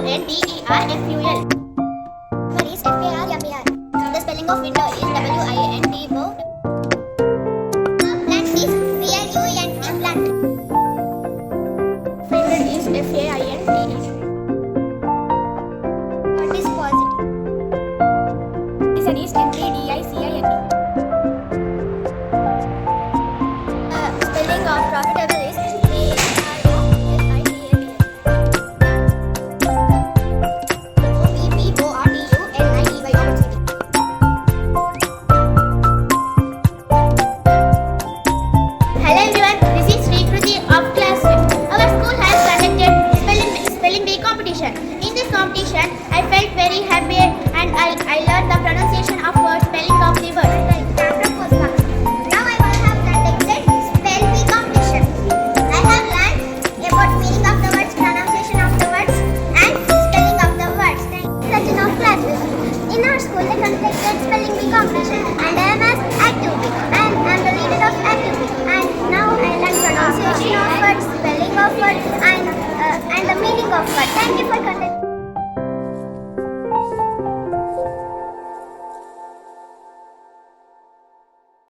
WINDERFUL. Window is FARMER. The spelling of window is WINDO. Plant is PLUNT. Plant. Favorite is FAINTE. What is positive? Listen is MPDICINE. Spelling of profitable is In this competition, I felt very happy and I learned the pronunciation of words, spelling of the word. Now I will have conducted spell bee competition. I have learned about meaning of the words, pronunciation of the words and spelling of the words. Such of classes. In our school, they conducted spelling bee competition and I am as activity and I am the leader of activity. And now I learned pronunciation of words, spelling of words and the meaning of words. Thank you for conducting.